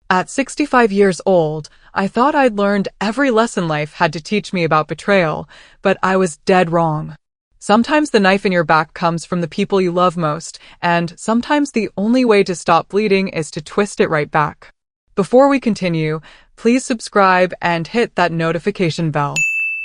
At 65 years old, I thought I'd learned every lesson life had to teach me about betrayal, but I was dead wrong. Sometimes the knife in your back comes from the people you love most, and sometimes the only way to stop bleeding is to twist it right back. Before we continue, please subscribe and hit that notification bell.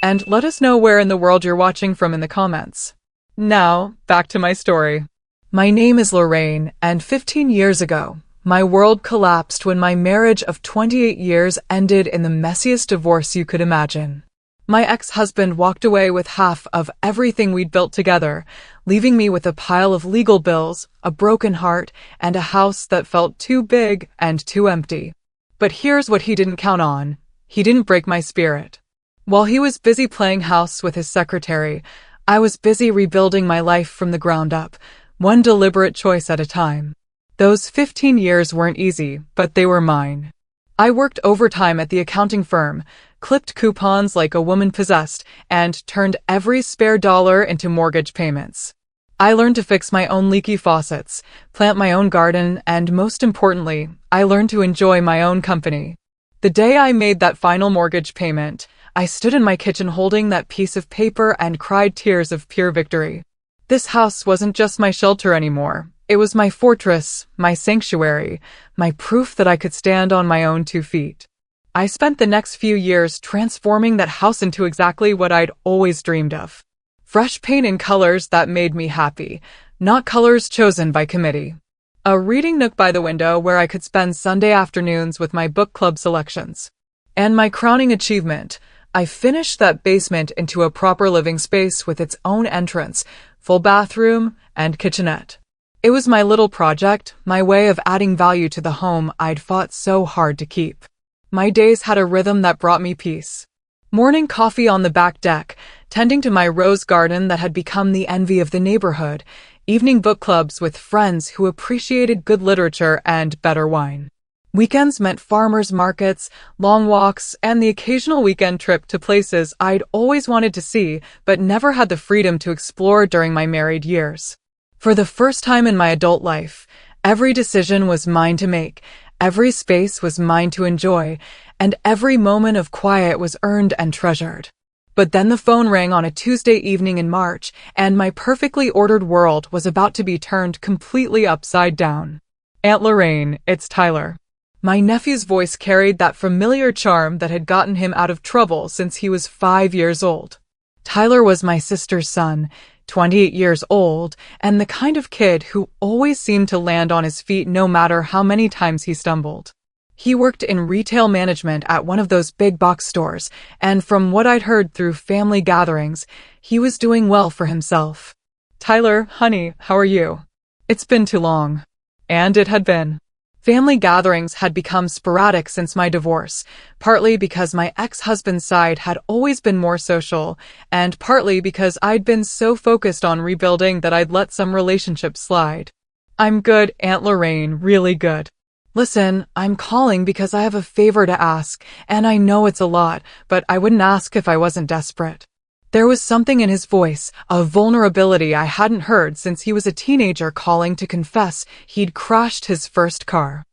And let us know where in the world you're watching from in the comments. Now, back to my story. My name is Lorraine, and 15 years ago, my world collapsed when my marriage of 28 years ended in the messiest divorce you could imagine. My ex-husband walked away with half of everything we'd built together, leaving me with a pile of legal bills, a broken heart, and a house that felt too big and too empty. But here's what he didn't count on. He didn't break my spirit. While he was busy playing house with his secretary, I was busy rebuilding my life from the ground up, one deliberate choice at a time. Those 15 years weren't easy, but they were mine. I worked overtime at the accounting firm, clipped coupons like a woman possessed, and turned every spare dollar into mortgage payments. I learned to fix my own leaky faucets, plant my own garden, and most importantly, I learned to enjoy my own company. The day I made that final mortgage payment, I stood in my kitchen holding that piece of paper and cried tears of pure victory. This house wasn't just my shelter anymore. It was my fortress, my sanctuary, my proof that I could stand on my own 2 feet. I spent the next few years transforming that house into exactly what I'd always dreamed of. Fresh paint and colors that made me happy, not colors chosen by committee. A reading nook by the window where I could spend Sunday afternoons with my book club selections. And my crowning achievement, I finished that basement into a proper living space with its own entrance, full bathroom, and kitchenette. It was my little project, my way of adding value to the home I'd fought so hard to keep. My days had a rhythm that brought me peace. Morning coffee on the back deck, tending to my rose garden that had become the envy of the neighborhood, evening book clubs with friends who appreciated good literature and better wine. Weekends meant farmers markets, long walks, and the occasional weekend trip to places I'd always wanted to see but never had the freedom to explore during my married years. For the first time in my adult life, every decision was mine to make, every space was mine to enjoy, and every moment of quiet was earned and treasured. But then the phone rang on a Tuesday evening in March, and my perfectly ordered world was about to be turned completely upside down. Aunt Lorraine, it's Tyler. My nephew's voice carried that familiar charm that had gotten him out of trouble since he was 5 years old. Tyler was my sister's son, 28 years old, and the kind of kid who always seemed to land on his feet no matter how many times he stumbled. He worked in retail management at one of those big box stores, and from what I'd heard through family gatherings, he was doing well for himself. Tyler, honey, how are you? It's been too long. And it had been. Family gatherings had become sporadic since my divorce, partly because my ex-husband's side had always been more social, and partly because I'd been so focused on rebuilding that I'd let some relationships slide. I'm good, Aunt Lorraine, really good. Listen, I'm calling because I have a favor to ask, and I know it's a lot, but I wouldn't ask if I wasn't desperate. There was something in his voice, a vulnerability I hadn't heard since he was a teenager calling to confess he'd crashed his first car.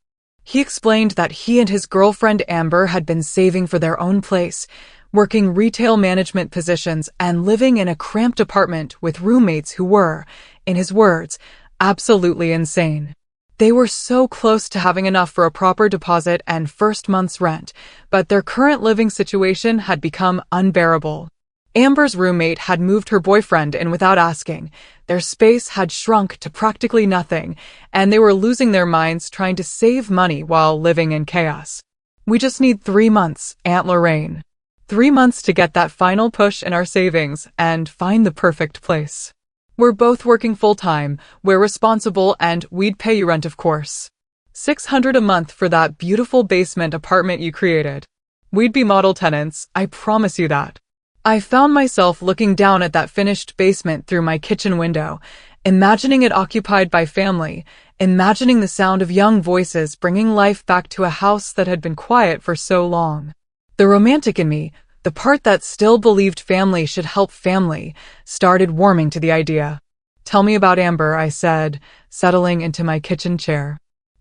He explained that he and his girlfriend Amber had been saving for their own place, working retail management positions and living in a cramped apartment with roommates who were, in his words, absolutely insane. They were so close to having enough for a proper deposit and first month's rent, but their current living situation had become unbearable. Amber's roommate had moved her boyfriend in without asking. Their space had shrunk to practically nothing, and they were losing their minds trying to save money while living in chaos. We just need 3 months, Aunt Lorraine. 3 months to get that final push in our savings and find the perfect place. We're both working full-time, we're responsible, and we'd pay you rent, of course. $600 a month for that beautiful basement apartment you created. We'd be model tenants, I promise you that. I found myself looking down at that finished basement through my kitchen window, imagining it occupied by family, imagining the sound of young voices bringing life back to a house that had been quiet for so long. The romantic in me, the part that still believed family should help family, started warming to the idea. Tell me about Amber, I said, settling into my kitchen chair.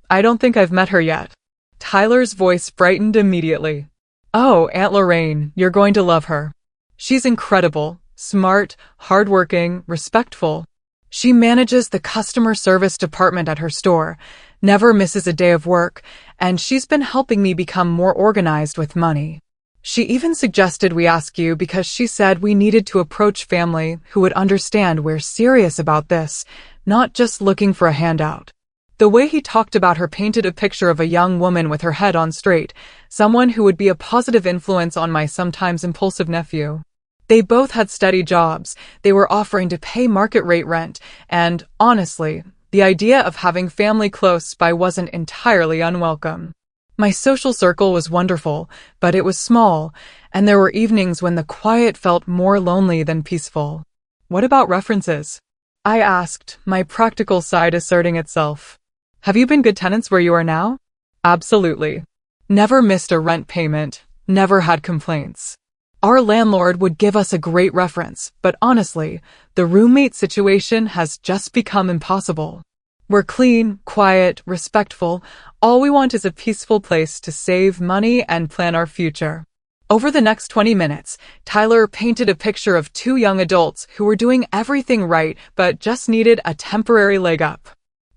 I don't think I've met her yet. Tyler's voice brightened immediately. Oh, Aunt Lorraine, you're going to love her. She's incredible, smart, hardworking, respectful. She manages the customer service department at her store, never misses a day of work, and she's been helping me become more organized with money. She even suggested we ask you because she said we needed to approach family who would understand we're serious about this, not just looking for a handout. The way he talked about her painted a picture of a young woman with her head on straight, someone who would be a positive influence on my sometimes impulsive nephew. They both had steady jobs, they were offering to pay market rate rent, and, honestly, the idea of having family close by wasn't entirely unwelcome. My social circle was wonderful, but it was small, and there were evenings when the quiet felt more lonely than peaceful. What about references? I asked, my practical side asserting itself. Have you been good tenants where you are now? Absolutely. Never missed a rent payment, never had complaints. Our landlord would give us a great reference, but honestly, the roommate situation has just become impossible. We're clean, quiet, respectful. All we want is a peaceful place to save money and plan our future. Over the next 20 minutes, Tyler painted a picture of two young adults who were doing everything right but just needed a temporary leg up.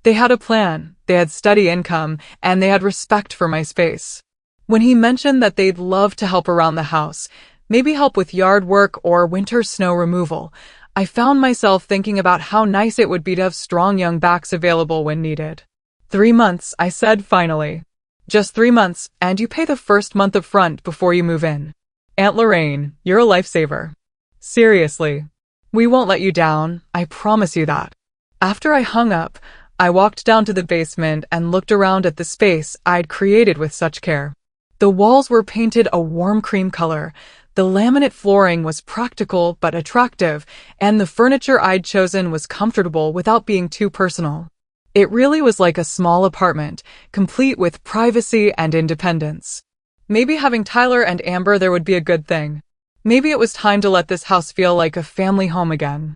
They had a plan, they had steady income, and they had respect for my space. When he mentioned that they'd love to help around the house, maybe help with yard work or winter snow removal, I found myself thinking about how nice it would be to have strong young backs available when needed. 3 months, I said finally. Just 3 months, and you pay the first month up front before you move in. Aunt Lorraine, you're a lifesaver. Seriously. We won't let you down, I promise you that. After I hung up, I walked down to the basement and looked around at the space I'd created with such care. The walls were painted a warm cream color, the laminate flooring was practical but attractive, and the furniture I'd chosen was comfortable without being too personal. It really was like a small apartment, complete with privacy and independence. Maybe having Tyler and Amber there would be a good thing. Maybe it was time to let this house feel like a family home again.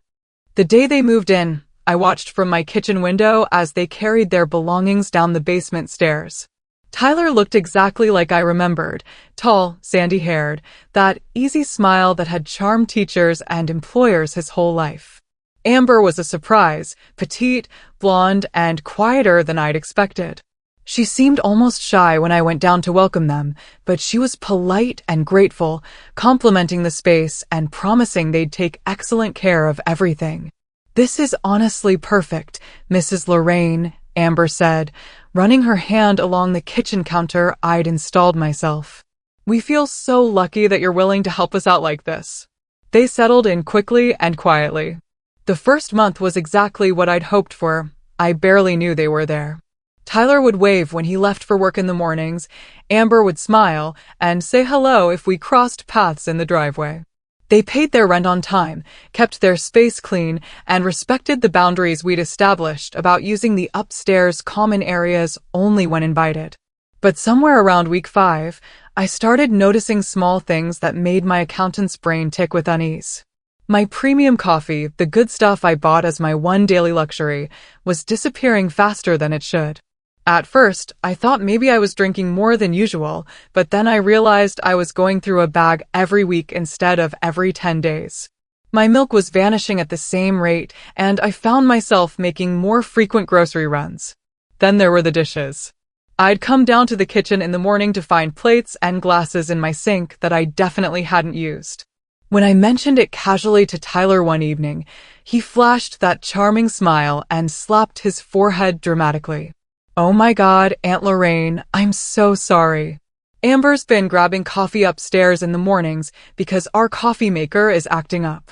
The day they moved in, I watched from my kitchen window as they carried their belongings down the basement stairs. Tyler looked exactly like I remembered, tall, sandy-haired, that easy smile that had charmed teachers and employers his whole life. Amber was a surprise, petite, blonde, and quieter than I'd expected. She seemed almost shy when I went down to welcome them, but she was polite and grateful, complimenting the space and promising they'd take excellent care of everything. This is honestly perfect, Mrs. Lorraine, Amber said, running her hand along the kitchen counter I'd installed myself. We feel so lucky that you're willing to help us out like this. They settled in quickly and quietly. The first month was exactly what I'd hoped for. I barely knew they were there. Tyler would wave when he left for work in the mornings, Amber would smile and say hello if we crossed paths in the driveway. They paid their rent on time, kept their space clean, and respected the boundaries we'd established about using the upstairs common areas only when invited. But somewhere around week 5, I started noticing small things that made my accountant's brain tick with unease. My premium coffee, the good stuff I bought as my one daily luxury, was disappearing faster than it should. At first, I thought maybe I was drinking more than usual, but then I realized I was going through a bag every week instead of every 10 days. My milk was vanishing at the same rate, and I found myself making more frequent grocery runs. Then there were the dishes. I'd come down to the kitchen in the morning to find plates and glasses in my sink that I definitely hadn't used. When I mentioned it casually to Tyler one evening, he flashed that charming smile and slapped his forehead dramatically. Oh my God, Aunt Lorraine, I'm so sorry. Amber's been grabbing coffee upstairs in the mornings because our coffee maker is acting up.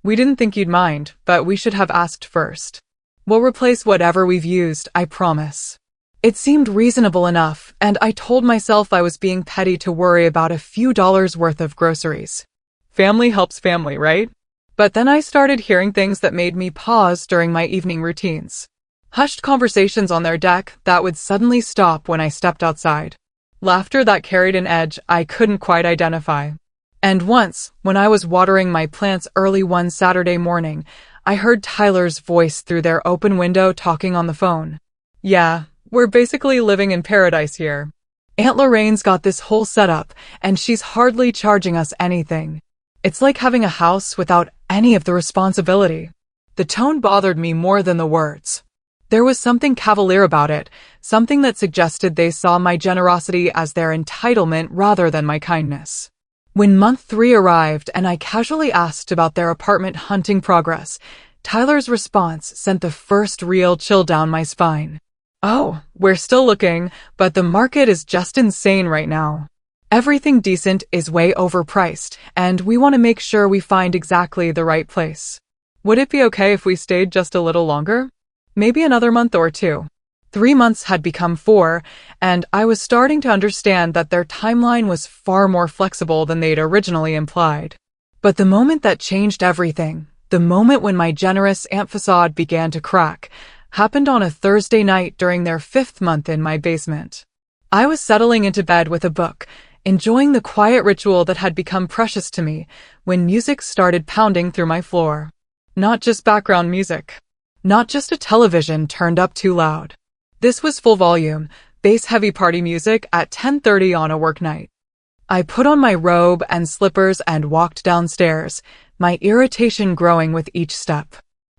We didn't think you'd mind, but we should have asked first. We'll replace whatever we've used, I promise. It seemed reasonable enough, and I told myself I was being petty to worry about a few dollars worth of groceries. Family helps family, right? But then I started hearing things that made me pause during my evening routines. Hushed conversations on their deck that would suddenly stop when I stepped outside. Laughter that carried an edge I couldn't quite identify. And once, when I was watering my plants early one Saturday morning, I heard Tyler's voice through their open window talking on the phone. Yeah, we're basically living in paradise here. Aunt Lorraine's got this whole setup, and she's hardly charging us anything. It's like having a house without any of the responsibility." The tone bothered me more than the words. There was something cavalier about it, something that suggested they saw my generosity as their entitlement rather than my kindness. When month 3 arrived and I casually asked about their apartment hunting progress, Tyler's response sent the first real chill down my spine. "Oh, we're still looking, but the market is just insane right now. Everything decent is way overpriced, and we want to make sure we find exactly the right place. Would it be okay if we stayed just a little longer? Maybe another month or 2. 3 months had become 4, and I was starting to understand that their timeline was far more flexible than they'd originally implied. But the moment that changed everything, the moment when my generous aunt facade began to crack, happened on a Thursday night during their 5th month in my basement. I was settling into bed with a book, enjoying the quiet ritual that had become precious to me, when music started pounding through my floor. Not just background music. Not just a television turned up too loud. This was full volume, bass-heavy party music at 10:30 on a work night. I put on my robe and slippers and walked downstairs, my irritation growing with each step.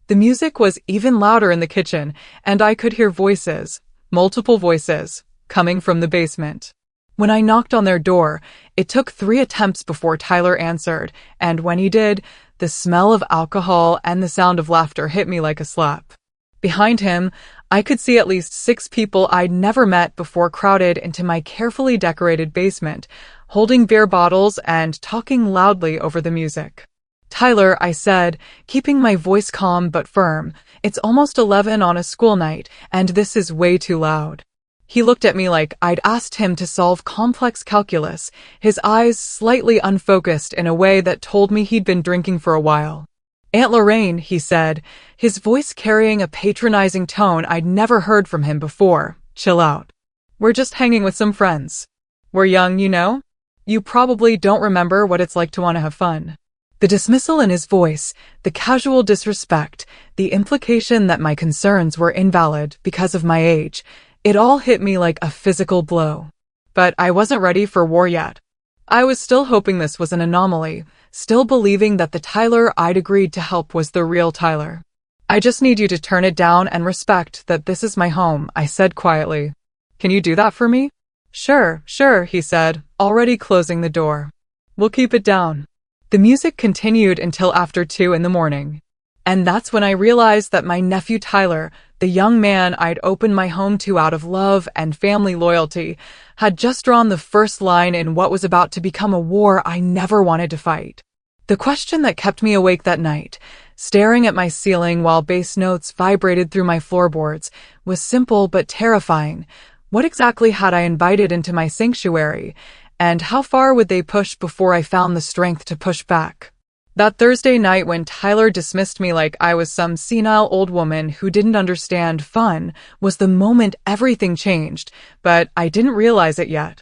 The music was even louder in the kitchen, and I could hear voices, multiple voices, coming from the basement. When I knocked on their door, it took 3 attempts before Tyler answered, and when he did, the smell of alcohol and the sound of laughter hit me like a slap. Behind him, I could see at least 6 people I'd never met before crowded into my carefully decorated basement, holding beer bottles and talking loudly over the music. "Tyler," I said, keeping my voice calm but firm, "it's almost 11 on a school night, and this is way too loud." He looked at me like I'd asked him to solve complex calculus, his eyes slightly unfocused in a way that told me he'd been drinking for a while. "Aunt Lorraine," he said, his voice carrying a patronizing tone I'd never heard from him before, "chill out. We're just hanging with some friends. We're young, you know? You probably don't remember what it's like to want to have fun." The dismissal in his voice, the casual disrespect, the implication that my concerns were invalid because of my age, it all hit me like a physical blow. But I wasn't ready for war yet. I was still hoping this was an anomaly, still believing that the Tyler I'd agreed to help was the real Tyler. "I just need you to turn it down and respect that this is my home," I said quietly. "Can you do that for me?" Sure, he said, already closing the door. "We'll keep it down." The music continued until after 2 in the morning. And that's when I realized that my nephew Tyler, the young man I'd opened my home to out of love and family loyalty, had just drawn the first line in what was about to become a war I never wanted to fight. The question that kept me awake that night, staring at my ceiling while bass notes vibrated through my floorboards, was simple but terrifying. What exactly had I invited into my sanctuary, and how far would they push before I found the strength to push back? That Thursday night when Tyler dismissed me like I was some senile old woman who didn't understand fun was the moment everything changed, but I didn't realize it yet.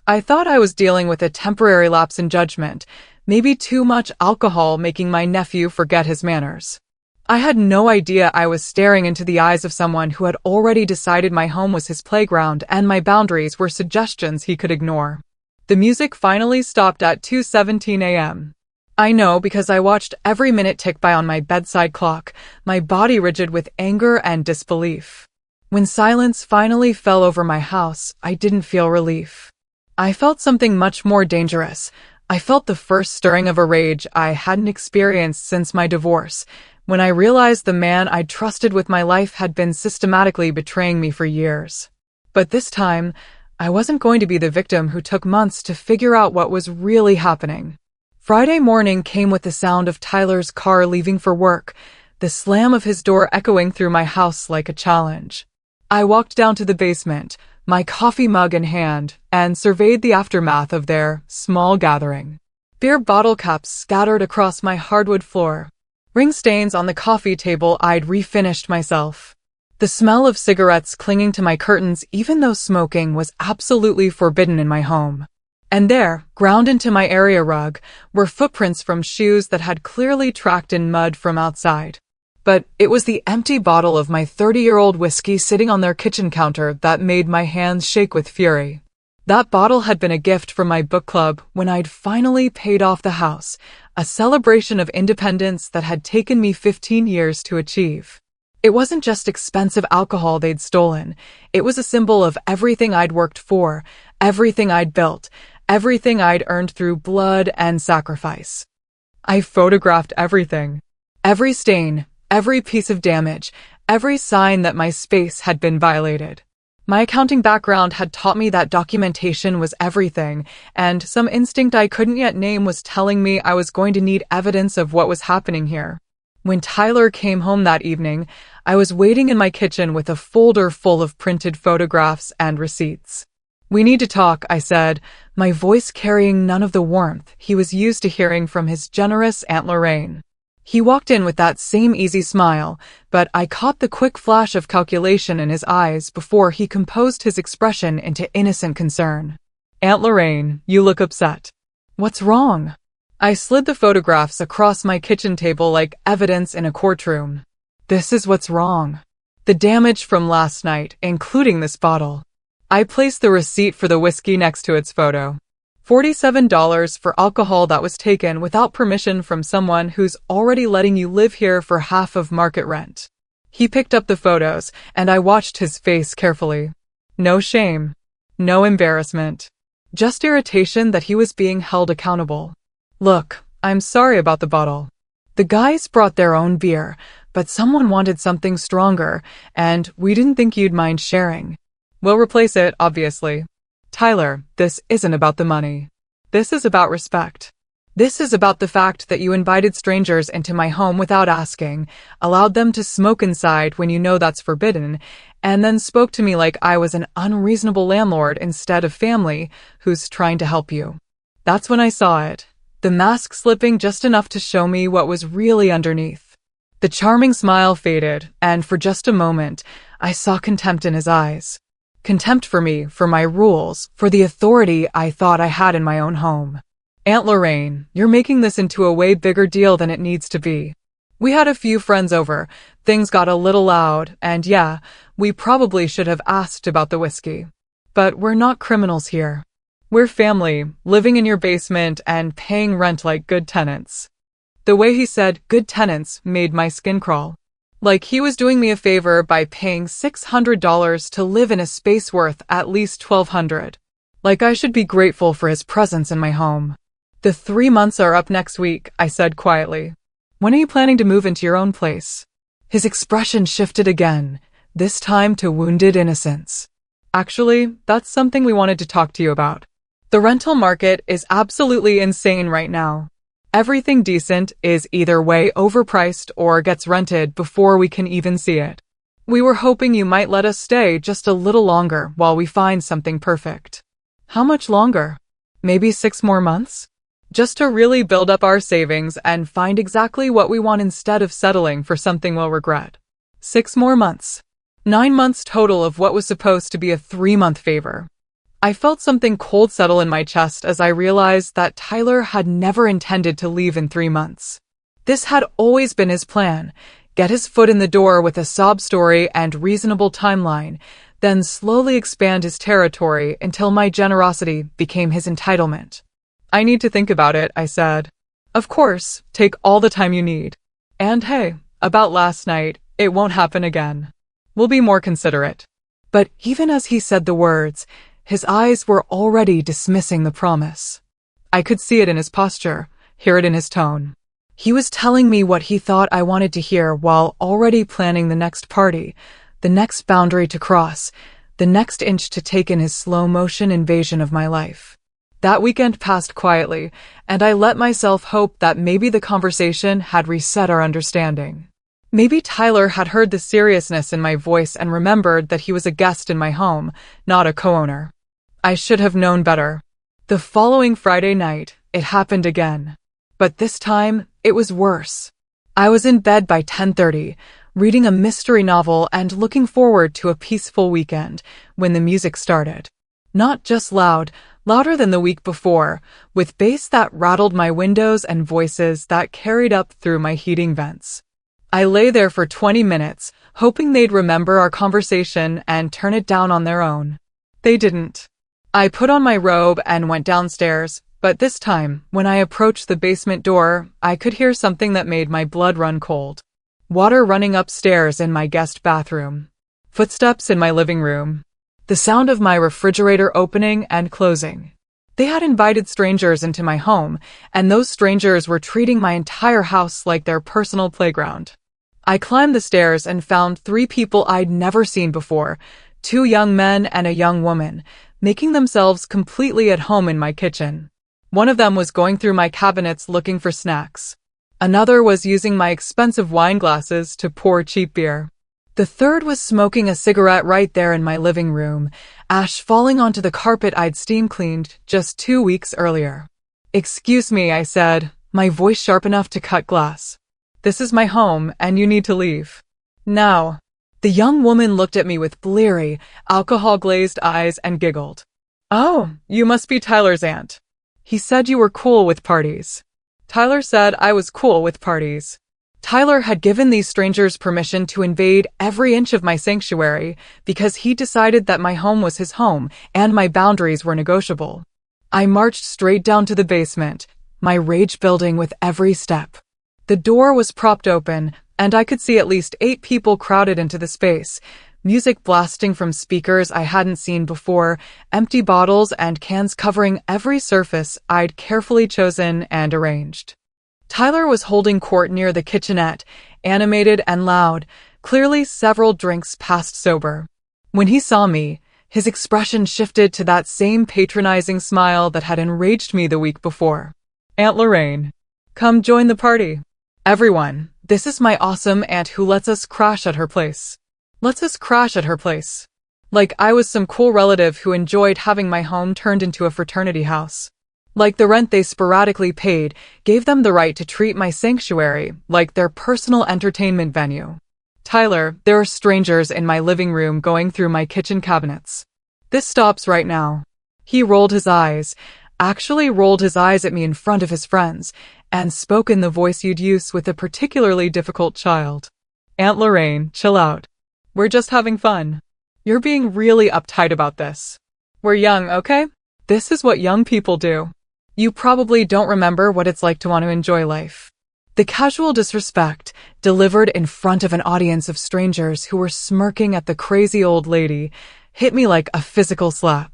I thought I was dealing with a temporary lapse in judgment, maybe too much alcohol making my nephew forget his manners. I had no idea I was staring into the eyes of someone who had already decided my home was his playground and my boundaries were suggestions he could ignore. The music finally stopped at 2:17 a.m. I know because I watched every minute tick by on my bedside clock, my body rigid with anger and disbelief. When silence finally fell over my house, I didn't feel relief. I felt something much more dangerous. I felt the first stirring of a rage I hadn't experienced since my divorce, when I realized the man I'd trusted with my life had been systematically betraying me for years. But this time, I wasn't going to be the victim who took months to figure out what was really happening. Friday morning came with the sound of Tyler's car leaving for work, the slam of his door echoing through my house like a challenge. I walked down to the basement, my coffee mug in hand, and surveyed the aftermath of their small gathering. Beer bottle caps scattered across my hardwood floor. Ring stains on the coffee table I'd refinished myself. The smell of cigarettes clinging to my curtains even though smoking was absolutely forbidden in my home. And there, ground into my area rug, were footprints from shoes that had clearly tracked in mud from outside. But it was the empty bottle of my 30-year-old whiskey sitting on their kitchen counter that made my hands shake with fury. That bottle had been a gift from my book club when I'd finally paid off the house, a celebration of independence that had taken me 15 years to achieve. It wasn't just expensive alcohol they'd stolen. It was a symbol of everything I'd worked for, everything I'd built, everything I'd earned through blood and sacrifice. I photographed everything. Every stain, every piece of damage, every sign that my space had been violated. My accounting background had taught me that documentation was everything, and some instinct I couldn't yet name was telling me I was going to need evidence of what was happening here. When Tyler came home that evening, I was waiting in my kitchen with a folder full of printed photographs and receipts. "We need to talk," I said, my voice carrying none of the warmth he was used to hearing from his generous Aunt Lorraine. He walked in with that same easy smile, but I caught the quick flash of calculation in his eyes before he composed his expression into innocent concern. "Aunt Lorraine, you look upset. What's wrong?" I slid the photographs across my kitchen table like evidence in a courtroom. "This is what's wrong. The damage from last night, including this bottle." I placed the receipt for the whiskey next to its photo. $47 for alcohol that was taken without permission from someone who's already letting you live here for half of market rent. He picked up the photos, and I watched his face carefully. No shame. No embarrassment. Just irritation that he was being held accountable. "Look, I'm sorry about the bottle. The guys brought their own beer, but someone wanted something stronger, and we didn't think you'd mind sharing. We'll replace it, obviously. Tyler, this isn't about the money. This is about respect. This is about the fact that you invited strangers into my home without asking, allowed them to smoke inside when you know that's forbidden, and then spoke to me like I was an unreasonable landlord instead of family who's trying to help you." That's when I saw it. The mask slipping just enough to show me what was really underneath. The charming smile faded, and for just a moment, I saw contempt in his eyes. Contempt for me, for my rules, for the authority I thought I had in my own home. "Aunt Lorraine, you're making this into a way bigger deal than it needs to be. We had a few friends over, things got a little loud, and yeah, we probably should have asked about the whiskey. But we're not criminals here. We're family, living in your basement and paying rent like good tenants." The way he said "good tenants" made my skin crawl. Like he was doing me a favor by paying $600 to live in a space worth at least $1,200. Like I should be grateful for his presence in my home. "The 3 months are up next week," I said quietly. "When are you planning to move into your own place?" His expression shifted again, this time to wounded innocence. "Actually, that's something we wanted to talk to you about. The rental market is absolutely insane right now. Everything decent is either way overpriced or gets rented before we can even see it. We were hoping you might let us stay just a little longer while we find something perfect." "How much longer? Maybe 6 more months? Just to really build up our savings and find exactly what we want instead of settling for something we'll regret." 6 more months. 9 months total of what was supposed to be a 3-month favor. I felt something cold settle in my chest as I realized that Tyler had never intended to leave in 3 months. This had always been his plan: get his foot in the door with a sob story and reasonable timeline, then slowly expand his territory until my generosity became his entitlement. "I need to think about it," I said. "Of course, take all the time you need. And hey, about last night, it won't happen again. We'll be more considerate." But even as he said the words, his eyes were already dismissing the promise. I could see it in his posture, hear it in his tone. He was telling me what he thought I wanted to hear while already planning the next party, the next boundary to cross, the next inch to take in his slow-motion invasion of my life. That weekend passed quietly, and I let myself hope that maybe the conversation had reset our understanding. Maybe Tyler had heard the seriousness in my voice and remembered that he was a guest in my home, not a co-owner. I should have known better. The following Friday night, it happened again. But this time, it was worse. I was in bed by 10:30, reading a mystery novel and looking forward to a peaceful weekend, when the music started. Not just loud, louder than the week before, with bass that rattled my windows and voices that carried up through my heating vents. I lay there for 20 minutes, hoping they'd remember our conversation and turn it down on their own. They didn't. I put on my robe and went downstairs, but this time, when I approached the basement door, I could hear something that made my blood run cold. Water running upstairs in my guest bathroom. Footsteps in my living room. The sound of my refrigerator opening and closing. They had invited strangers into my home, and those strangers were treating my entire house like their personal playground. I climbed the stairs and found 3 people I'd never seen before, 2 young men and a young woman, making themselves completely at home in my kitchen. One of them was going through my cabinets looking for snacks. Another was using my expensive wine glasses to pour cheap beer. The third was smoking a cigarette right there in my living room, ash falling onto the carpet I'd steam cleaned just 2 weeks earlier. "Excuse me," I said, my voice sharp enough to cut glass. "This is my home, and you need to leave. Now." The young woman looked at me with bleary, alcohol-glazed eyes and giggled. "Oh, you must be Tyler's aunt. He said you were cool with parties." Tyler said I was cool with parties. Tyler had given these strangers permission to invade every inch of my sanctuary because he decided that my home was his home and my boundaries were negotiable. I marched straight down to the basement, my rage building with every step. The door was propped open, and I could see at least 8 people crowded into the space, music blasting from speakers I hadn't seen before, empty bottles and cans covering every surface I'd carefully chosen and arranged. Tyler was holding court near the kitchenette, animated and loud, clearly several drinks past sober. When he saw me, his expression shifted to that same patronizing smile that had enraged me the week before. "Aunt Lorraine, come join the party. Everyone, this is my awesome aunt who lets us crash at her place. Lets us crash at her place." Like I was some cool relative who enjoyed having my home turned into a fraternity house. Like the rent they sporadically paid gave them the right to treat my sanctuary like their personal entertainment venue. "Tyler, there are strangers in my living room going through my kitchen cabinets. This stops right now." He rolled his eyes, actually rolled his eyes at me in front of his friends, and spoke in the voice you'd use with a particularly difficult child. "Aunt Lorraine, chill out. We're just having fun. You're being really uptight about this. We're young, okay? This is what young people do. You probably don't remember what it's like to want to enjoy life." The casual disrespect, delivered in front of an audience of strangers who were smirking at the crazy old lady, hit me like a physical slap.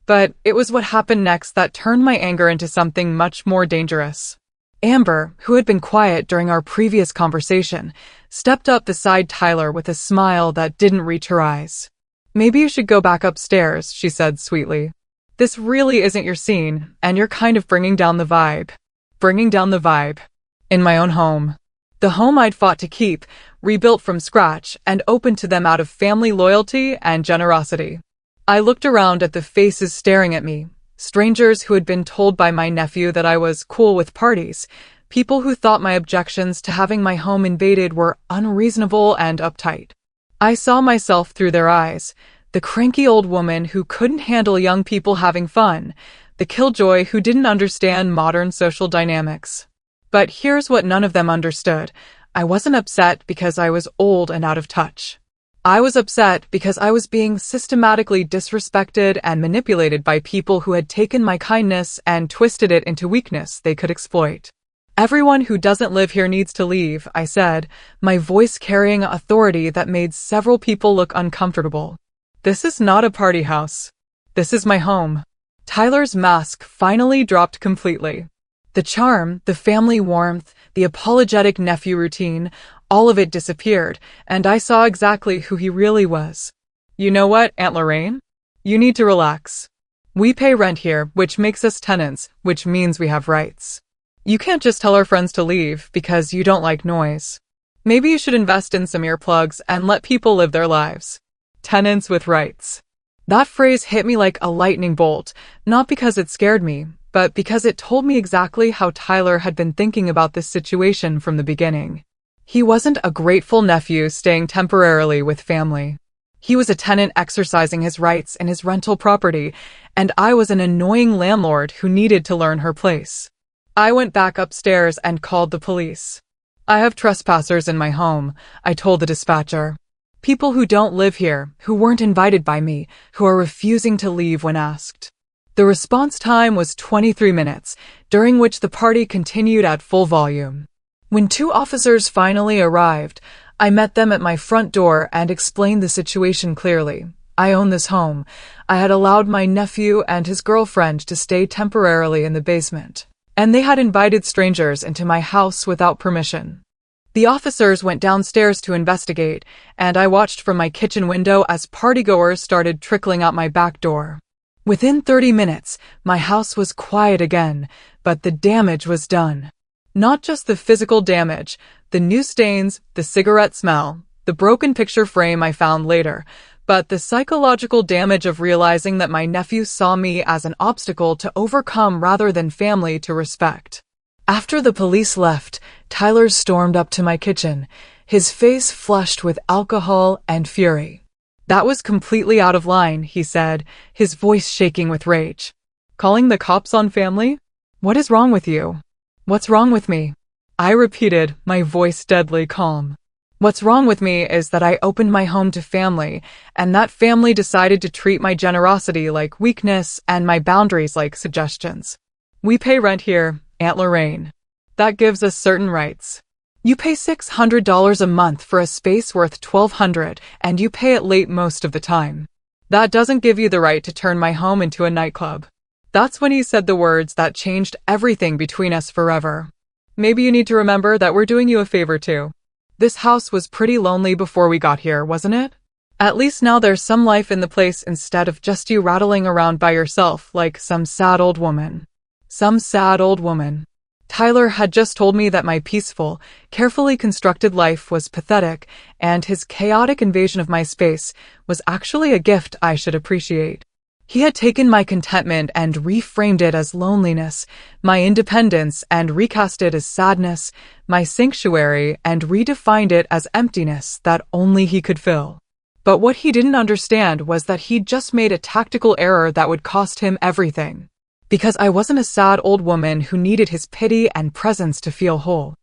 But it was what happened next that turned my anger into something much more dangerous. Amber, who had been quiet during our previous conversation, stepped up beside Tyler with a smile that didn't reach her eyes. "Maybe you should go back upstairs," she said sweetly. "This really isn't your scene, and you're kind of bringing down the vibe." Bringing down the vibe. In my own home. The home I'd fought to keep, rebuilt from scratch, and opened to them out of family loyalty and generosity. I looked around at the faces staring at me, strangers who had been told by my nephew that I was cool with parties, people who thought my objections to having my home invaded were unreasonable and uptight. I saw myself through their eyes, the cranky old woman who couldn't handle young people having fun, the killjoy who didn't understand modern social dynamics. But here's what none of them understood. I wasn't upset because I was old and out of touch. I was upset because I was being systematically disrespected and manipulated by people who had taken my kindness and twisted it into weakness they could exploit. "Everyone who doesn't live here needs to leave," I said, my voice carrying authority that made several people look uncomfortable. "This is not a party house. This is my home." Tyler's mask finally dropped completely. The charm, the family warmth, the apologetic nephew routine, all of it disappeared, and I saw exactly who he really was. "You know what, Aunt Lorraine? You need to relax. We pay rent here, which makes us tenants, which means we have rights. You can't just tell our friends to leave because you don't like noise. Maybe you should invest in some earplugs and let people live their lives. Tenants with rights." That phrase hit me like a lightning bolt, not because it scared me, but because it told me exactly how Tyler had been thinking about this situation from the beginning. He wasn't a grateful nephew staying temporarily with family. He was a tenant exercising his rights in his rental property, and I was an annoying landlord who needed to learn her place. I went back upstairs and called the police. "I have trespassers in my home," I told the dispatcher. "People who don't live here, who weren't invited by me, who are refusing to leave when asked." The response time was 23 minutes, during which the party continued at full volume. When 2 officers finally arrived, I met them at my front door and explained the situation clearly. I own this home. I had allowed my nephew and his girlfriend to stay temporarily in the basement, and they had invited strangers into my house without permission. The officers went downstairs to investigate, and I watched from my kitchen window as partygoers started trickling out my back door. Within 30 minutes, my house was quiet again, but the damage was done. Not just the physical damage, the new stains, the cigarette smell, the broken picture frame I found later, but the psychological damage of realizing that my nephew saw me as an obstacle to overcome rather than family to respect. After the police left, Tyler stormed up to my kitchen, his face flushed with alcohol and fury. "That was completely out of line," he said, his voice shaking with rage. "Calling the cops on family? What is wrong with you?" "What's wrong with me?" I repeated, my voice deadly calm. "What's wrong with me is that I opened my home to family, and that family decided to treat my generosity like weakness and my boundaries like suggestions. We pay rent here, Aunt Lorraine. That gives us certain rights. You pay $600 a month for a space worth $1,200, and you pay it late most of the time. That doesn't give you the right to turn my home into a nightclub." That's when he said the words that changed everything between us forever. "Maybe you need to remember that we're doing you a favor too. This house was pretty lonely before we got here, wasn't it? At least now there's some life in the place instead of just you rattling around by yourself like some sad old woman." Some sad old woman. Tyler had just told me that my peaceful, carefully constructed life was pathetic, and his chaotic invasion of my space was actually a gift I should appreciate. He had taken my contentment and reframed it as loneliness, my independence and recast it as sadness, my sanctuary and redefined it as emptiness that only he could fill. But what he didn't understand was that he'd just made a tactical error that would cost him everything. Because I wasn't a sad old woman who needed his pity and presence to feel whole.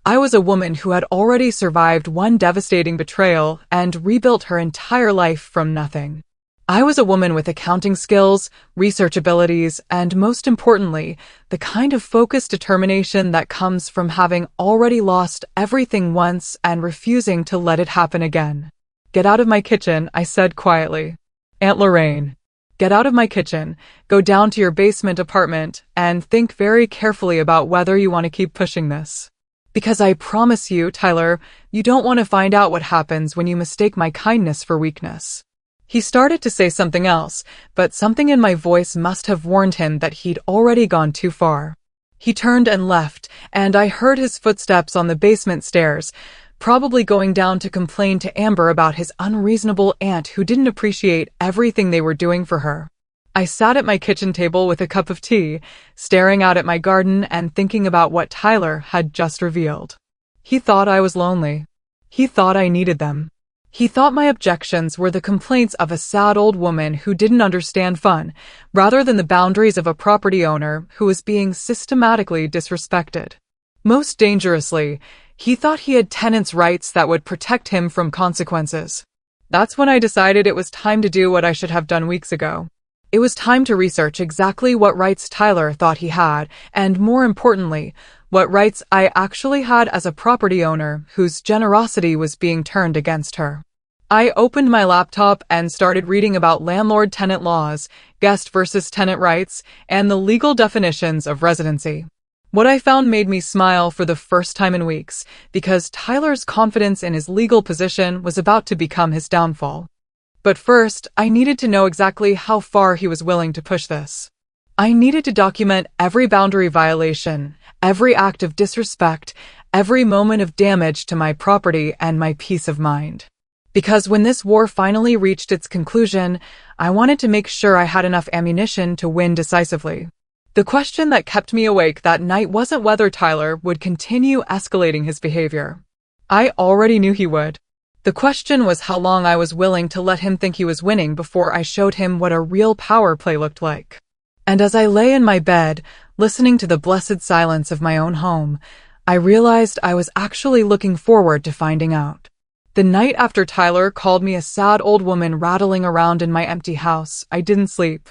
I was a woman who had already survived one devastating betrayal and rebuilt her entire life from nothing. I was a woman with accounting skills, research abilities, and most importantly, the kind of focused determination that comes from having already lost everything once and refusing to let it happen again. "Get out of my kitchen," I said quietly. "Aunt Lorraine. Get out of my kitchen, go down to your basement apartment, and think very carefully about whether you want to keep pushing this. Because I promise you, Tyler, you don't want to find out what happens when you mistake my kindness for weakness." He started to say something else, but something in my voice must have warned him that he'd already gone too far. He turned and left, and I heard his footsteps on the basement stairs, probably going down to complain to Amber about his unreasonable aunt who didn't appreciate everything they were doing for her. I sat at my kitchen table with a cup of tea, staring out at my garden and thinking about what Tyler had just revealed. He thought I was lonely. He thought I needed them. He thought my objections were the complaints of a sad old woman who didn't understand fun, rather than the boundaries of a property owner who was being systematically disrespected. Most dangerously, he thought he had tenants' rights that would protect him from consequences. That's when I decided it was time to do what I should have done weeks ago. It was time to research exactly what rights Tyler thought he had, and more importantly, what rights I actually had as a property owner whose generosity was being turned against her. I opened my laptop and started reading about landlord-tenant laws, guest versus tenant rights, and the legal definitions of residency. What I found made me smile for the first time in weeks, because Tyler's confidence in his legal position was about to become his downfall. But first, I needed to know exactly how far he was willing to push this. I needed to document every boundary violation, every act of disrespect, every moment of damage to my property and my peace of mind. Because when this war finally reached its conclusion, I wanted to make sure I had enough ammunition to win decisively. The question that kept me awake that night wasn't whether Tyler would continue escalating his behavior. I already knew he would. The question was how long I was willing to let him think he was winning before I showed him what a real power play looked like. And as I lay in my bed, listening to the blessed silence of my own home, I realized I was actually looking forward to finding out. The night after Tyler called me a sad old woman rattling around in my empty house, I didn't sleep.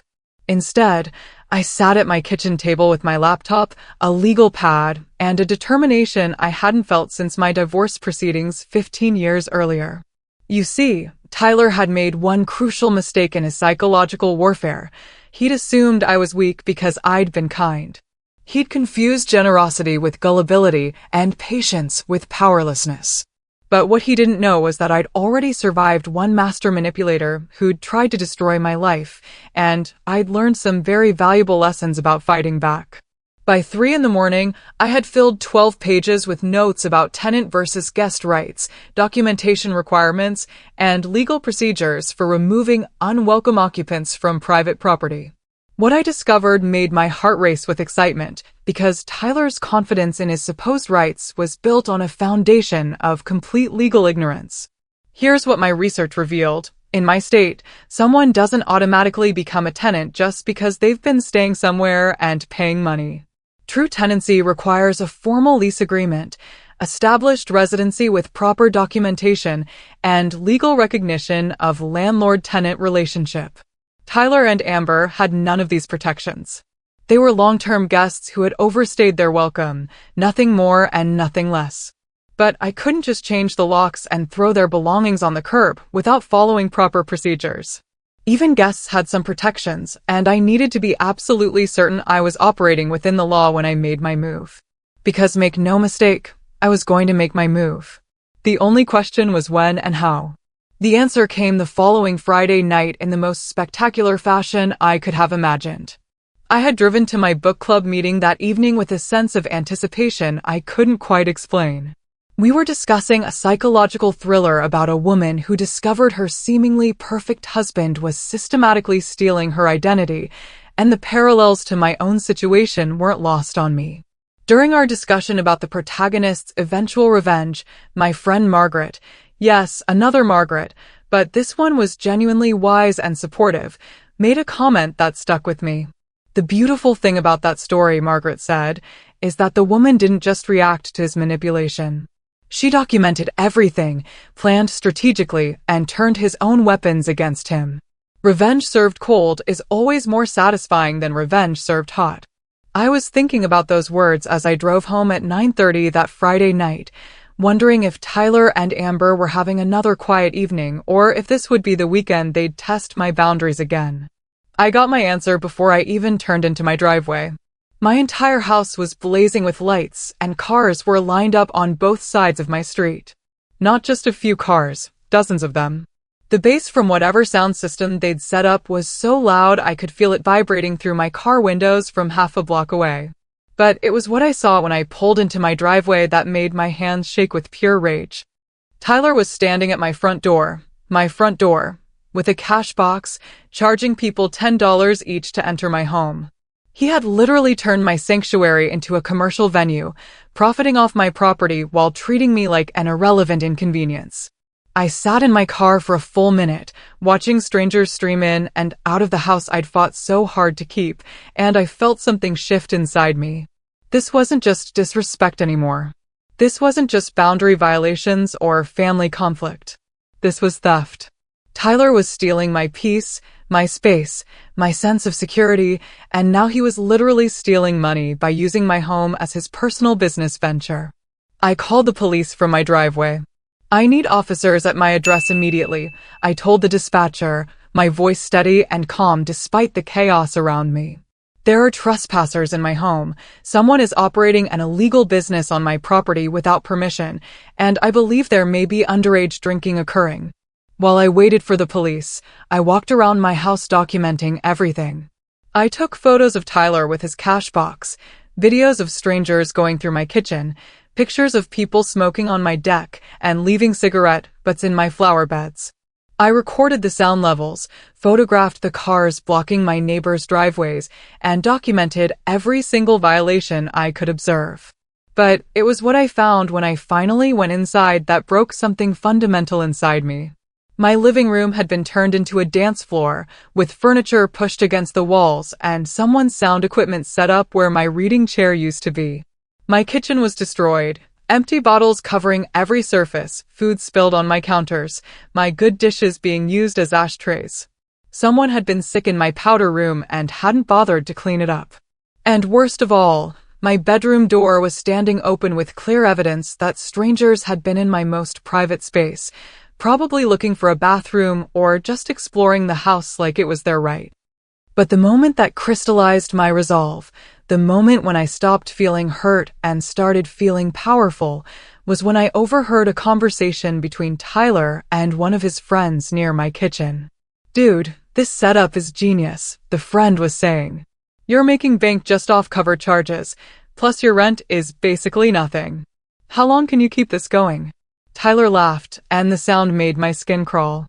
Instead, I sat at my kitchen table with my laptop, a legal pad, and a determination I hadn't felt since my divorce proceedings 15 years earlier. You see, Tyler had made one crucial mistake in his psychological warfare. He'd assumed I was weak because I'd been kind. He'd confused generosity with gullibility and patience with powerlessness. But what he didn't know was that I'd already survived one master manipulator who'd tried to destroy my life, and I'd learned some very valuable lessons about fighting back. By 3 a.m, I had filled 12 pages with notes about tenant versus guest rights, documentation requirements, and legal procedures for removing unwelcome occupants from private property. What I discovered made my heart race with excitement, because Tyler's confidence in his supposed rights was built on a foundation of complete legal ignorance. Here's what my research revealed. In my state, someone doesn't automatically become a tenant just because they've been staying somewhere and paying money. True tenancy requires a formal lease agreement, established residency with proper documentation, and legal recognition of landlord-tenant relationship. Tyler and Amber had none of these protections. They were long-term guests who had overstayed their welcome, nothing more and nothing less. But I couldn't just change the locks and throw their belongings on the curb without following proper procedures. Even guests had some protections, and I needed to be absolutely certain I was operating within the law when I made my move. Because make no mistake, I was going to make my move. The only question was when and how. The answer came the following Friday night in the most spectacular fashion I could have imagined. I had driven to my book club meeting that evening with a sense of anticipation I couldn't quite explain. We were discussing a psychological thriller about a woman who discovered her seemingly perfect husband was systematically stealing her identity, and the parallels to my own situation weren't lost on me. During our discussion about the protagonist's eventual revenge, my friend Margaret, yes, another Margaret, but this one was genuinely wise and supportive, made a comment that stuck with me. The beautiful thing about that story, Margaret said, is that the woman didn't just react to his manipulation. She documented everything, planned strategically, and turned his own weapons against him. Revenge served cold is always more satisfying than revenge served hot. I was thinking about those words as I drove home at 9:30 that Friday night, wondering if Tyler and Amber were having another quiet evening or if this would be the weekend they'd test my boundaries again. I got my answer before I even turned into my driveway. My entire house was blazing with lights, and cars were lined up on both sides of my street. Not just a few cars, dozens of them. The bass from whatever sound system they'd set up was so loud I could feel it vibrating through my car windows from half a block away. But it was what I saw when I pulled into my driveway that made my hands shake with pure rage. Tyler was standing at my front door, with a cash box, charging people $10 each to enter my home. He had literally turned my sanctuary into a commercial venue, profiting off my property while treating me like an irrelevant inconvenience. I sat in my car for a full minute, watching strangers stream in and out of the house I'd fought so hard to keep, and I felt something shift inside me. This wasn't just disrespect anymore. This wasn't just boundary violations or family conflict. This was theft. Tyler was stealing my peace, my space, my sense of security, and now he was literally stealing money by using my home as his personal business venture. I called the police from my driveway. "I need officers at my address immediately," I told the dispatcher, my voice steady and calm despite the chaos around me. "There are trespassers in my home. Someone is operating an illegal business on my property without permission, and I believe there may be underage drinking occurring." While I waited for the police, I walked around my house documenting everything. I took photos of Tyler with his cash box, videos of strangers going through my kitchen, pictures of people smoking on my deck and leaving cigarette butts in my flower beds. I recorded the sound levels, photographed the cars blocking my neighbors' driveways, and documented every single violation I could observe. But it was what I found when I finally went inside that broke something fundamental inside me. My living room had been turned into a dance floor, with furniture pushed against the walls and someone's sound equipment set up where my reading chair used to be. My kitchen was destroyed, empty bottles covering every surface, food spilled on my counters, my good dishes being used as ashtrays. Someone had been sick in my powder room and hadn't bothered to clean it up. And worst of all, my bedroom door was standing open with clear evidence that strangers had been in my most private space, probably looking for a bathroom or just exploring the house like it was their right. But the moment that crystallized my resolve, the moment when I stopped feeling hurt and started feeling powerful, was when I overheard a conversation between Tyler and one of his friends near my kitchen. "Dude, this setup is genius," the friend was saying. "You're making bank just off cover charges, plus your rent is basically nothing. How long can you keep this going?" Tyler laughed, and the sound made my skin crawl.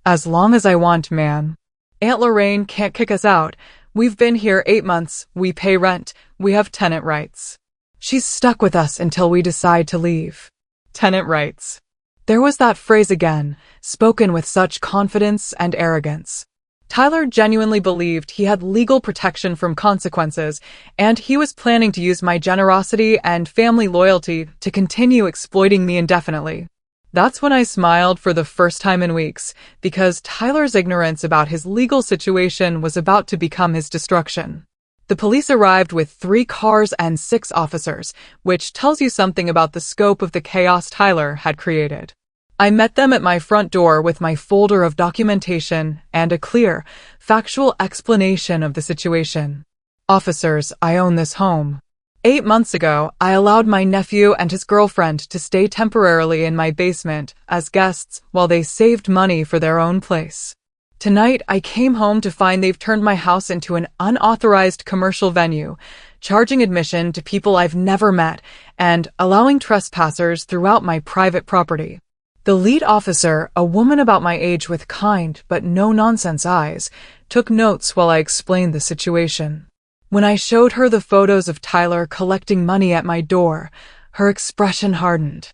"As long as I want, man. Aunt Lorraine can't kick us out. We've been here 8 months, we pay rent, we have tenant rights. She's stuck with us until we decide to leave." Tenant rights. There was that phrase again, spoken with such confidence and arrogance. Tyler genuinely believed he had legal protection from consequences, and he was planning to use my generosity and family loyalty to continue exploiting me indefinitely. That's when I smiled for the first time in weeks, because Tyler's ignorance about his legal situation was about to become his destruction. The police arrived with 3 cars and 6 officers, which tells you something about the scope of the chaos Tyler had created. I met them at my front door with my folder of documentation and a clear, factual explanation of the situation. "Officers, I own this home. 8 months ago, I allowed my nephew and his girlfriend to stay temporarily in my basement as guests while they saved money for their own place. Tonight, I came home to find they've turned my house into an unauthorized commercial venue, charging admission to people I've never met and allowing trespassers throughout my private property." The lead officer, a woman about my age with kind but no-nonsense eyes, took notes while I explained the situation. When I showed her the photos of Tyler collecting money at my door, her expression hardened.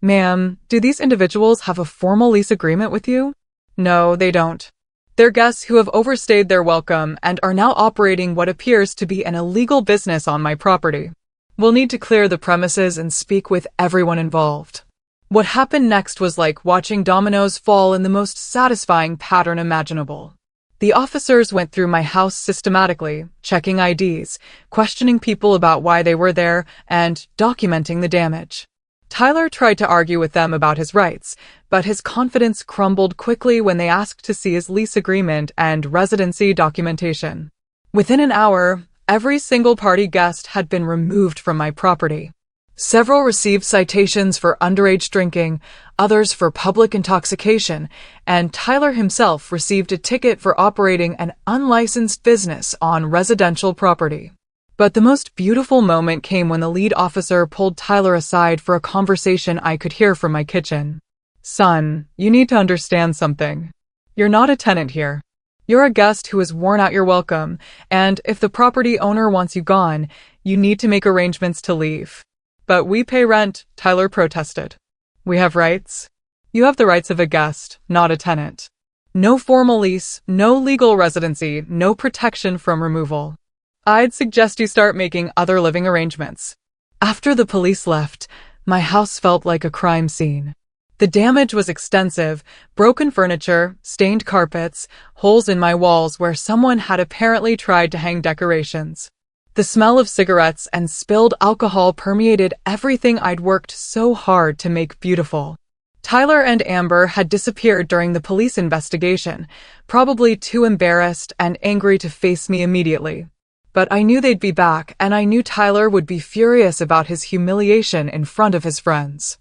"Ma'am, do these individuals have a formal lease agreement with you?" "No, they don't. They're guests who have overstayed their welcome and are now operating what appears to be an illegal business on my property. We'll need to clear the premises and speak with everyone involved." What happened next was like watching dominoes fall in the most satisfying pattern imaginable. The officers went through my house systematically, checking IDs, questioning people about why they were there, and documenting the damage. Tyler tried to argue with them about his rights, but his confidence crumbled quickly when they asked to see his lease agreement and residency documentation. Within an hour, every single party guest had been removed from my property. Several received citations for underage drinking, others for public intoxication, and Tyler himself received a ticket for operating an unlicensed business on residential property. But the most beautiful moment came when the lead officer pulled Tyler aside for a conversation I could hear from my kitchen. "Son, you need to understand something. You're not a tenant here. You're a guest who has worn out your welcome, and if the property owner wants you gone, you need to make arrangements to leave." "But we pay rent," Tyler protested. "We have rights. You have the rights of a guest, not a tenant. No formal lease, no legal residency, no protection from removal. I'd suggest you start making other living arrangements." After the police left, my house felt like a crime scene. The damage was extensive: broken furniture, stained carpets, holes in my walls where someone had apparently tried to hang decorations. The smell of cigarettes and spilled alcohol permeated everything I'd worked so hard to make beautiful. Tyler and Amber had disappeared during the police investigation, probably too embarrassed and angry to face me immediately. But I knew they'd be back, and I knew Tyler would be furious about his humiliation in front of his friends.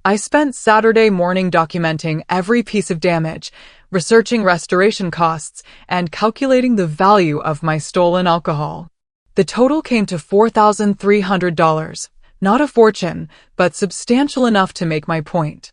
I spent Saturday morning documenting every piece of damage, researching restoration costs, and calculating the value of my stolen alcohol. The total came to $4,300, not a fortune, but substantial enough to make my point.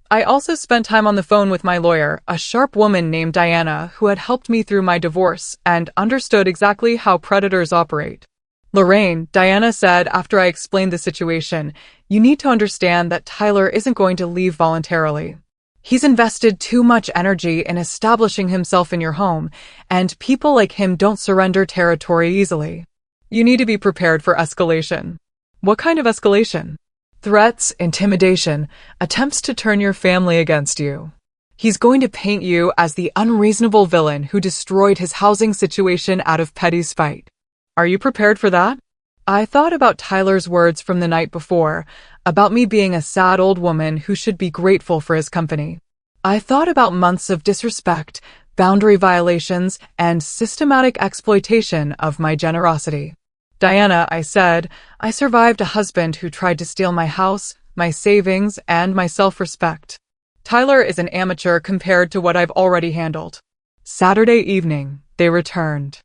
I also spent time on the phone with my lawyer, a sharp woman named Diana, who had helped me through my divorce and understood exactly how predators operate. "Lorraine," Diana said after I explained the situation, "you need to understand that Tyler isn't going to leave voluntarily. He's invested too much energy in establishing himself in your home, and people like him don't surrender territory easily. You need to be prepared for escalation." "What kind of escalation?" "Threats, intimidation, attempts to turn your family against you. He's going to paint you as the unreasonable villain who destroyed his housing situation out of petty spite. Are you prepared for that? I thought about Tyler's words from the night before, about me being a sad old woman who should be grateful for his company. I thought about months of disrespect, boundary violations, and systematic exploitation of my generosity. Diana, I said, I survived a husband who tried to steal my house, my savings, and my self-respect. Tyler is an amateur compared to what I've already handled. Saturday evening, they returned.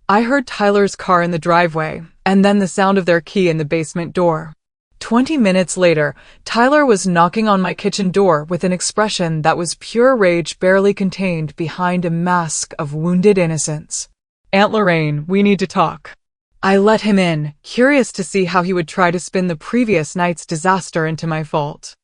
I heard Tyler's car in the driveway, and then the sound of their key in the basement door. 20 minutes later, Tyler was knocking on my kitchen door with an expression that was pure rage barely contained behind a mask of wounded innocence. Aunt Lorraine, we need to talk. I let him in, curious to see how he would try to spin the previous night's disaster into my fault.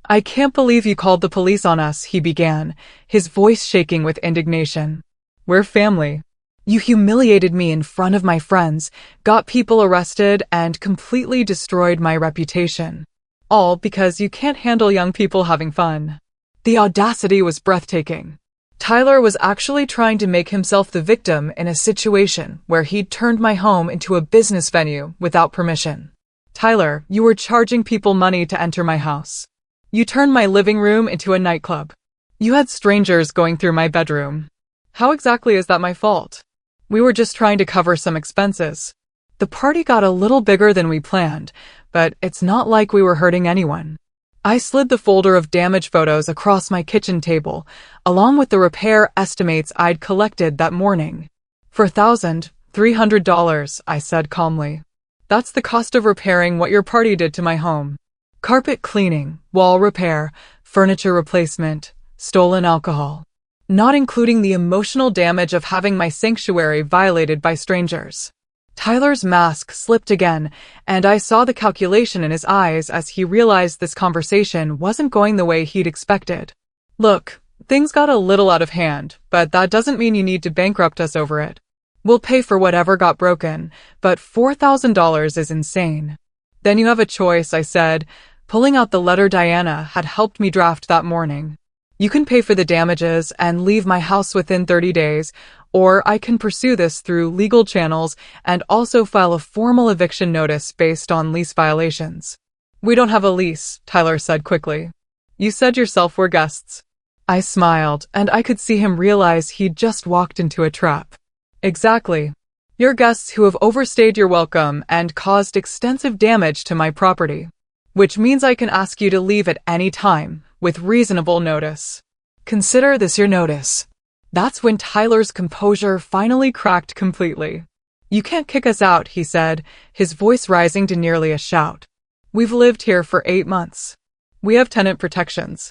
I can't believe you called the police on us, he began, his voice shaking with indignation. We're family. You humiliated me in front of my friends, got people arrested, and completely destroyed my reputation. All because you can't handle young people having fun. The audacity was breathtaking. Tyler was actually trying to make himself the victim in a situation where he'd turned my home into a business venue without permission. Tyler, you were charging people money to enter my house. You turned my living room into a nightclub. You had strangers going through my bedroom. How exactly is that my fault? We were just trying to cover some expenses. The party got a little bigger than we planned, but it's not like we were hurting anyone. I slid the folder of damage photos across my kitchen table, along with the repair estimates I'd collected that morning. For $1,300, I said calmly. That's the cost of repairing what your party did to my home. Carpet cleaning, wall repair, furniture replacement, stolen alcohol. Not including the emotional damage of having my sanctuary violated by strangers. Tyler's mask slipped again, and I saw the calculation in his eyes as he realized this conversation wasn't going the way he'd expected. Look, things got a little out of hand, but that doesn't mean you need to bankrupt us over it. We'll pay for whatever got broken, but $4,000 is insane. Then you have a choice, I said, pulling out the letter Diana had helped me draft that morning. You can pay for the damages and leave my house within 30 days, or I can pursue this through legal channels and also file a formal eviction notice based on lease violations. We don't have a lease, Tyler said quickly. You said yourself we're guests. I smiled, and I could see him realize he'd just walked into a trap. Exactly. You're guests who have overstayed your welcome and caused extensive damage to my property. Which means I can ask you to leave at any time, with reasonable notice. Consider this your notice. That's when Tyler's composure finally cracked completely. You can't kick us out, he said, his voice rising to nearly a shout. We've lived here for 8 months. We have tenant protections.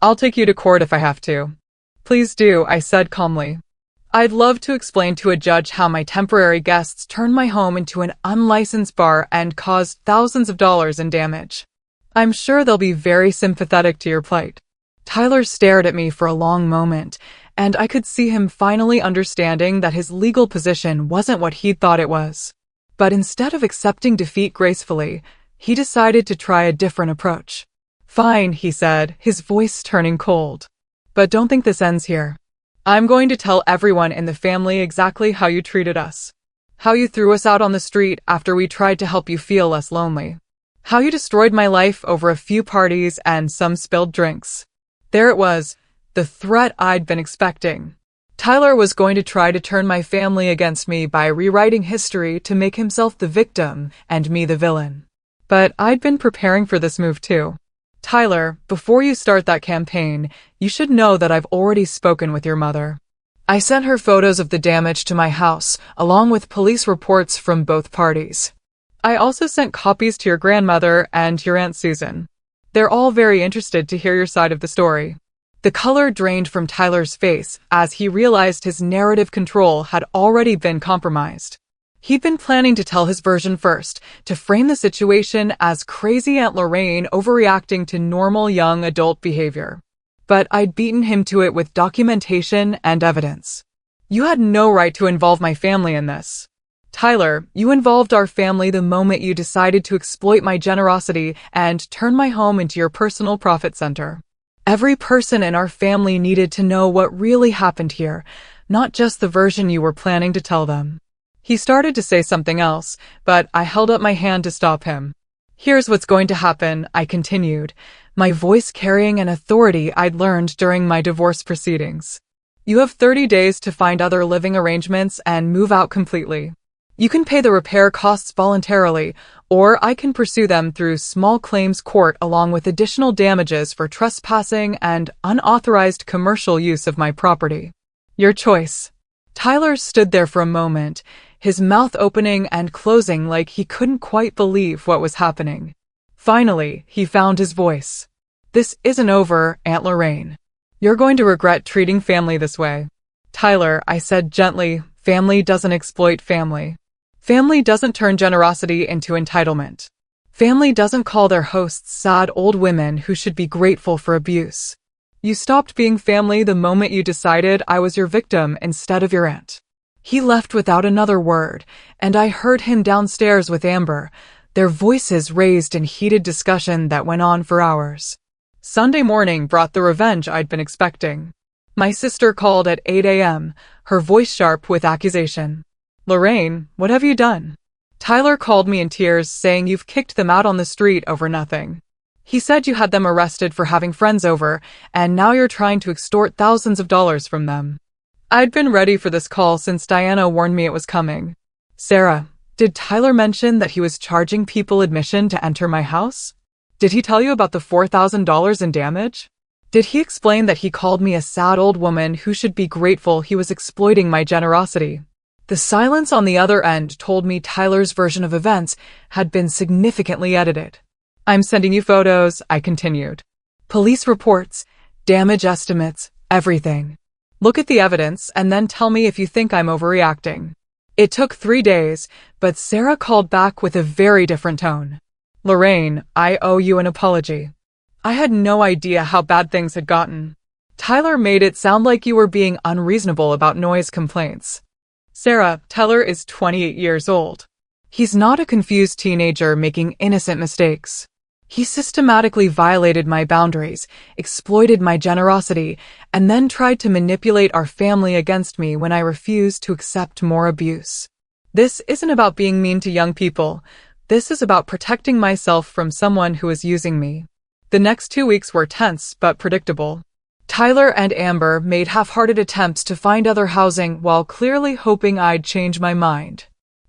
I'll take you to court if I have to. Please do, I said calmly. I'd love to explain to a judge how my temporary guests turned my home into an unlicensed bar and caused thousands of dollars in damage. I'm sure they'll be very sympathetic to your plight. Tyler stared at me for a long moment, and I could see him finally understanding that his legal position wasn't what he'd thought it was. But instead of accepting defeat gracefully, he decided to try a different approach. Fine, he said, his voice turning cold. But don't think this ends here. I'm going to tell everyone in the family exactly how you treated us. How you threw us out on the street after we tried to help you feel less lonely. How you destroyed my life over a few parties and some spilled drinks. There it was, the threat I'd been expecting. Tyler was going to try to turn my family against me by rewriting history to make himself the victim and me the villain. But I'd been preparing for this move too. Tyler, before you start that campaign, you should know that I've already spoken with your mother. I sent her photos of the damage to my house, along with police reports from both parties. I also sent copies to your grandmother and your Aunt Susan. They're all very interested to hear your side of the story. The color drained from Tyler's face as he realized his narrative control had already been compromised. He'd been planning to tell his version first, to frame the situation as crazy Aunt Lorraine overreacting to normal young adult behavior. But I'd beaten him to it with documentation and evidence. You had no right to involve my family in this. Tyler, you involved our family the moment you decided to exploit my generosity and turn my home into your personal profit center. Every person in our family needed to know what really happened here, not just the version you were planning to tell them. He started to say something else, but I held up my hand to stop him. Here's what's going to happen, I continued, my voice carrying an authority I'd learned during my divorce proceedings. You have 30 days to find other living arrangements and move out completely. You can pay the repair costs voluntarily, or I can pursue them through small claims court along with additional damages for trespassing and unauthorized commercial use of my property. Your choice. Tyler stood there for a moment, his mouth opening and closing like he couldn't quite believe what was happening. Finally, he found his voice. This isn't over, Aunt Lorraine. You're going to regret treating family this way. Tyler, I said gently, family doesn't exploit family. Family doesn't turn generosity into entitlement. Family doesn't call their hosts sad old women who should be grateful for abuse. You stopped being family the moment you decided I was your victim instead of your aunt. He left without another word, and I heard him downstairs with Amber, their voices raised in heated discussion that went on for hours. Sunday morning brought the revenge I'd been expecting. My sister called at 8 a.m., her voice sharp with accusation. Lorraine, what have you done? Tyler called me in tears, saying you've kicked them out on the street over nothing. He said you had them arrested for having friends over, and now you're trying to extort thousands of dollars from them. I'd been ready for this call since Diana warned me it was coming. Sarah, did Tyler mention that he was charging people admission to enter my house? Did he tell you about the $4,000 in damage? Did he explain that he called me a sad old woman who should be grateful he was exploiting my generosity? The silence on the other end told me Tyler's version of events had been significantly edited. I'm sending you photos, I continued. Police reports, damage estimates, everything. Look at the evidence and then tell me if you think I'm overreacting. It took 3 days, but Sarah called back with a very different tone. Lorraine, I owe you an apology. I had no idea how bad things had gotten. Tyler made it sound like you were being unreasonable about noise complaints. Sarah, Tyler is 28 years old. He's not a confused teenager making innocent mistakes. He systematically violated my boundaries, exploited my generosity, and then tried to manipulate our family against me when I refused to accept more abuse. This isn't about being mean to young people. This is about protecting myself from someone who is using me. The next 2 weeks were tense but predictable. Tyler and Amber made half-hearted attempts to find other housing while clearly hoping I'd change my mind.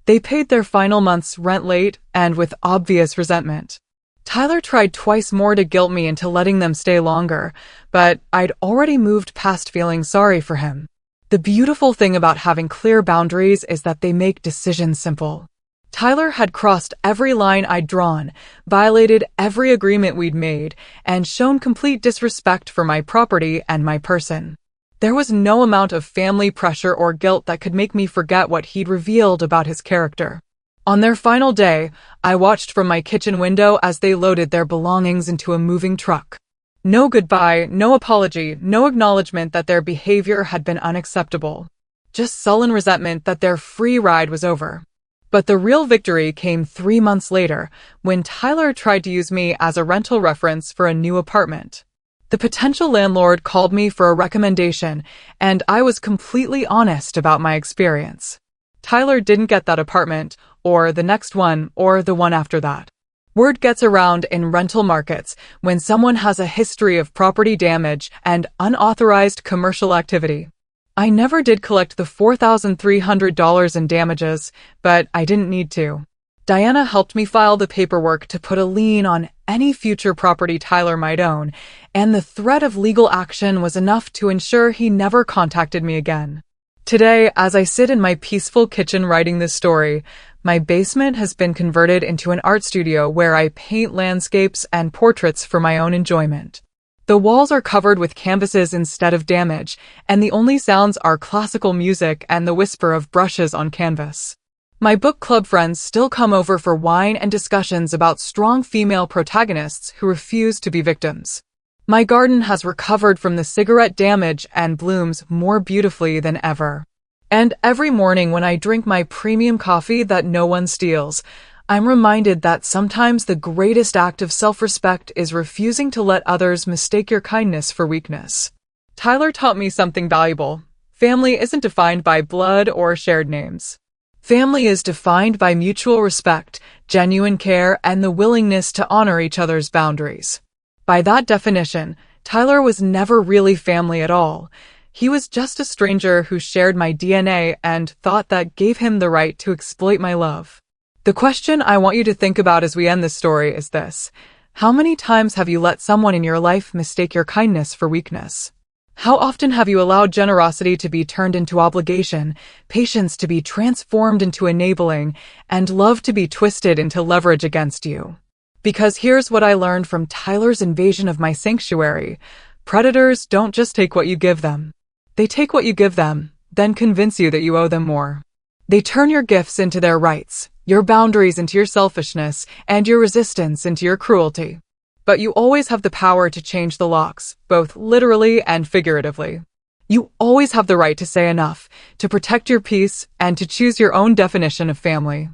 They paid their final month's rent late and with obvious resentment. Tyler tried twice more to guilt me into letting them stay longer, but I'd already moved past feeling sorry for him. The beautiful thing about having clear boundaries is that they make decisions simple. Tyler had crossed every line I'd drawn, violated every agreement we'd made, and shown complete disrespect for my property and my person. There was no amount of family pressure or guilt that could make me forget what he'd revealed about his character. On their final day, I watched from my kitchen window as they loaded their belongings into a moving truck. No goodbye, no apology, no acknowledgement that their behavior had been unacceptable. Just sullen resentment that their free ride was over. But the real victory came 3 months later, when Tyler tried to use me as a rental reference for a new apartment. The potential landlord called me for a recommendation, and I was completely honest about my experience. Tyler didn't get that apartment, or the next one, or the one after that. Word gets around in rental markets when someone has a history of property damage and unauthorized commercial activity. I never did collect the $4,300 in damages, but I didn't need to. Diana helped me file the paperwork to put a lien on any future property Tyler might own, and the threat of legal action was enough to ensure he never contacted me again. Today, as I sit in my peaceful kitchen writing this story, my basement has been converted into an art studio where I paint landscapes and portraits for my own enjoyment. The walls are covered with canvases instead of damage, and the only sounds are classical music and the whisper of brushes on canvas. My book club friends still come over for wine and discussions about strong female protagonists who refuse to be victims. My garden has recovered from the cigarette damage and blooms more beautifully than ever. And every morning when I drink my premium coffee that no one steals, I'm reminded that sometimes the greatest act of self-respect is refusing to let others mistake your kindness for weakness. Tyler taught me something valuable. Family isn't defined by blood or shared names. Family is defined by mutual respect, genuine care, and the willingness to honor each other's boundaries. By that definition, Tyler was never really family at all. He was just a stranger who shared my DNA and thought that gave him the right to exploit my love. The question I want you to think about as we end this story is this: how many times have you let someone in your life mistake your kindness for weakness? How often have you allowed generosity to be turned into obligation, patience to be transformed into enabling, and love to be twisted into leverage against you? Because here's what I learned from Tyler's invasion of my sanctuary. Predators don't just take what you give them. They take what you give them, then convince you that you owe them more. They turn your gifts into their rights, your boundaries into your selfishness, and your resistance into your cruelty. But you always have the power to change the locks, both literally and figuratively. You always have the right to say enough, to protect your peace, and to choose your own definition of family.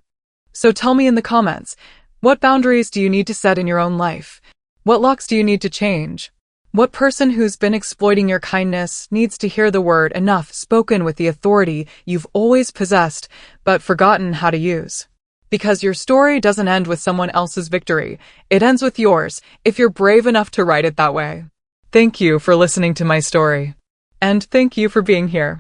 So tell me in the comments, what boundaries do you need to set in your own life? What locks do you need to change? What person who's been exploiting your kindness needs to hear the word enough spoken with the authority you've always possessed but forgotten how to use? Because your story doesn't end with someone else's victory. It ends with yours, if you're brave enough to write it that way. Thank you for listening to my story. And thank you for being here.